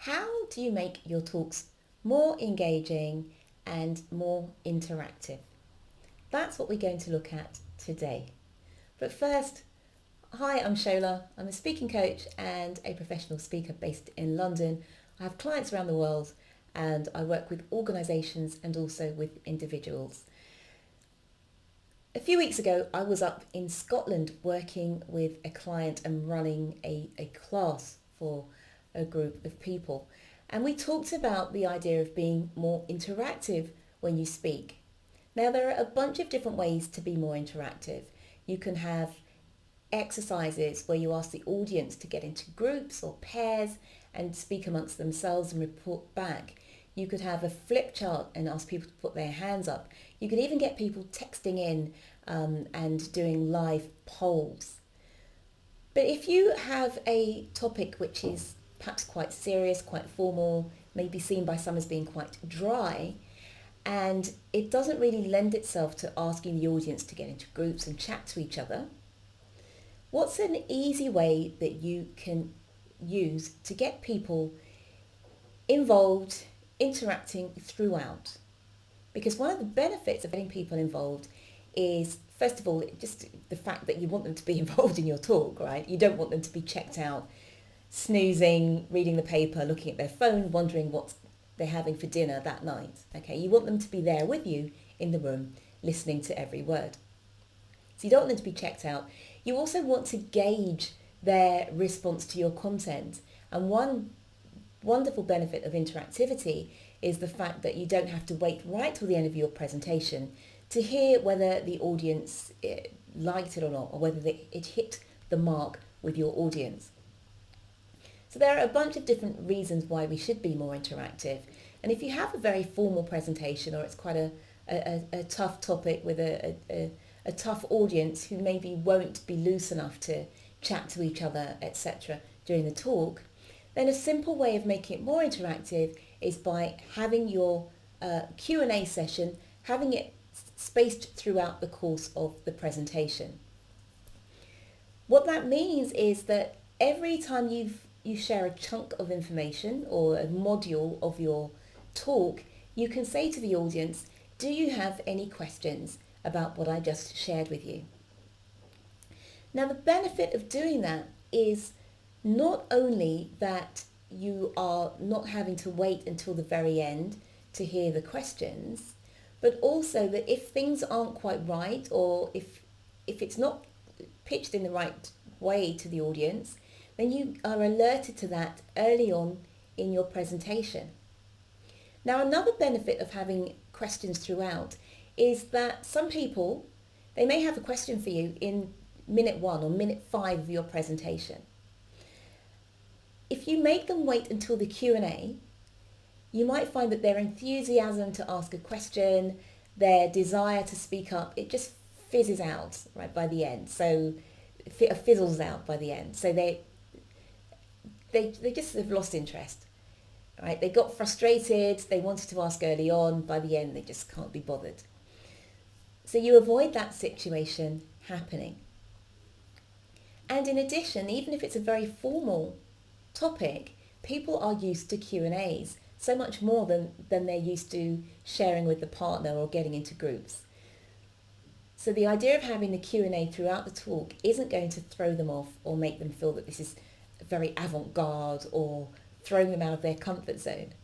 How do you make your talks more engaging and more interactive? That's what we're going to look at today. But first, hi, I'm Shola. I'm a speaking coach and a professional speaker based in London. I have clients around the world and I work with organisations and also with individuals. A few weeks ago, I was up in Scotland working with a client and running a class for a group of people. And we talked about the idea of being more interactive when you speak. Now, there are a bunch of different ways to be more interactive. You can have exercises where you ask the audience to get into groups or pairs and speak amongst themselves and report back. You could have a flip chart and ask people to put their hands up. You could even get people texting in and doing live polls. But if you have a topic which is perhaps quite serious, quite formal, maybe seen by some as being quite dry, and it doesn't really lend itself to asking the audience to get into groups and chat to each other, what's an easy way that you can use to get people involved, interacting throughout? Because one of the benefits of getting people involved is, first of all, just the fact that you want them to be involved in your talk, right? You don't want them to be checked out, snoozing, reading the paper, looking at their phone, wondering what they're having for dinner that night. Okay, you want them to be there with you in the room, listening to every word. So you don't want them to be checked out. You also want to gauge their response to your content. And one wonderful benefit of interactivity is the fact that you don't have to wait right till the end of your presentation to hear whether the audience liked it or not, or whether it hit the mark with your audience. So there are a bunch of different reasons why we should be more interactive. And if you have a very formal presentation, or it's quite a tough topic with a tough audience who maybe won't be loose enough to chat to each other, etc. during the talk, then a simple way of making it more interactive is by having your Q&A session, having it spaced throughout the course of the presentation. What that means is that every time you share a chunk of information or a module of your talk, you can say to the audience, do you have any questions about what I just shared with you? Now, the benefit of doing that is not only that you are not having to wait until the very end to hear the questions, but also that if things aren't quite right, or if it's not pitched in the right way to the audience, then you are alerted to that early on in your presentation. Now, another benefit of having questions throughout is that some people, they may have a question for you in minute 1 or minute 5 of your presentation. If you make them wait until the Q&A, you might find that their enthusiasm to ask a question, their desire to speak up, it just fizzes out right by the end. So it fizzles out by the end. So they just have lost interest. Right? They got frustrated, they wanted to ask early on, by the end they just can't be bothered. So you avoid that situation happening. And in addition, even if it's a very formal topic, people are used to Q&As so much more than they're used to sharing with the partner or getting into groups. So the idea of having the Q&A throughout the talk isn't going to throw them off or make them feel that this is very avant-garde or throwing them out of their comfort zone.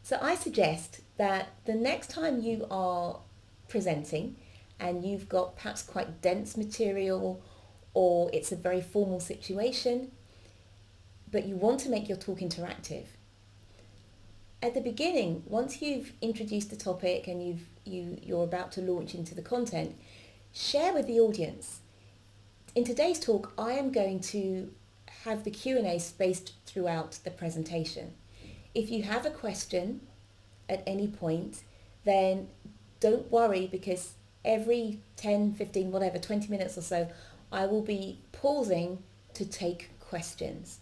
So I suggest that the next time you are presenting and you've got perhaps quite dense material, or it's a very formal situation, but you want to make your talk interactive, at the beginning, once you've introduced the topic and you're about to launch into the content, share with the audience. In today's talk, I am going to have the Q&A spaced throughout the presentation. If you have a question at any point, then don't worry, because every 10, 15, whatever, 20 minutes or so, I will be pausing to take questions.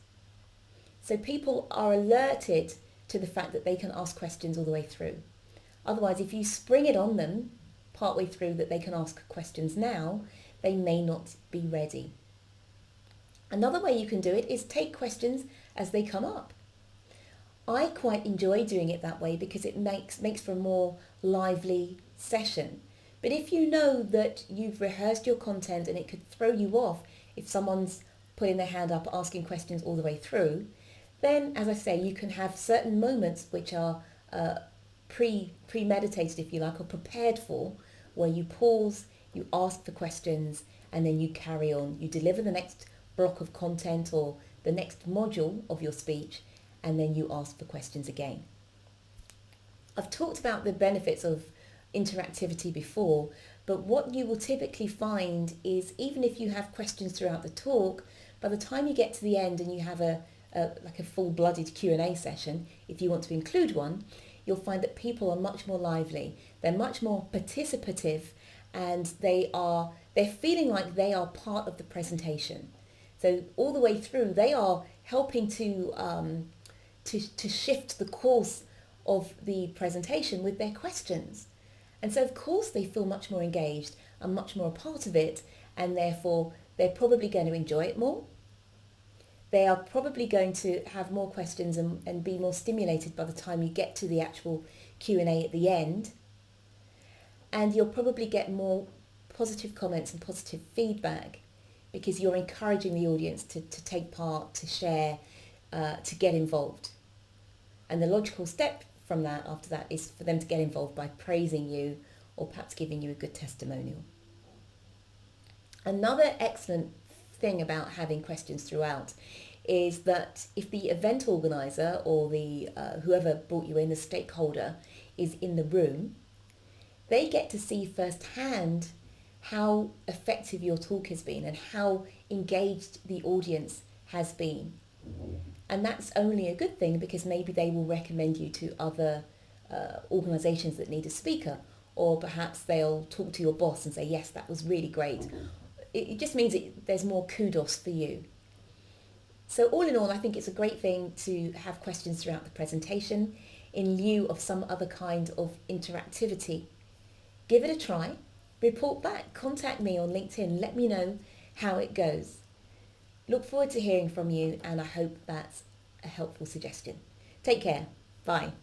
So people are alerted to the fact that they can ask questions all the way through. Otherwise, if you spring it on them partway through that they can ask questions now, they may not be ready. Another way you can do it is take questions as they come up. I quite enjoy doing it that way because it makes for a more lively session. But if you know that you've rehearsed your content and it could throw you off if someone's putting their hand up asking questions all the way through, then as I say, you can have certain moments which are premeditated, if you like, or prepared for, where you pause, you ask for questions, and then you carry on. You deliver the next block of content or the next module of your speech, and then you ask for questions again. I've talked about the benefits of interactivity before, but what you will typically find is even if you have questions throughout the talk, by the time you get to the end and you have a full-blooded Q&A session, if you want to include one, you'll find that people are much more lively, they're much more participative, and they're feeling like they are part of the presentation. So all the way through, they are helping to shift the course of the presentation with their questions. And so of course they feel much more engaged and much more a part of it, and therefore they're probably going to enjoy it more. They are probably going to have more questions and be more stimulated by the time you get to the actual Q&A at the end. And you'll probably get more positive comments and positive feedback because you're encouraging the audience to take part, to share, to get involved. And the logical step from that after that is for them to get involved by praising you or perhaps giving you a good testimonial. Another excellent thing about having questions throughout is that if the event organizer or the whoever brought you in, the stakeholder, is in the room, they get to see firsthand how effective your talk has been and how engaged the audience has been. And that's only a good thing because maybe they will recommend you to other organisations that need a speaker, or perhaps they'll talk to your boss and say, yes, that was really great. It just means there's more kudos for you. So all in all, I think it's a great thing to have questions throughout the presentation in lieu of some other kind of interactivity. Give it a try, report back, contact me on LinkedIn, let me know how it goes. Look forward to hearing from you, and I hope that's a helpful suggestion. Take care. Bye.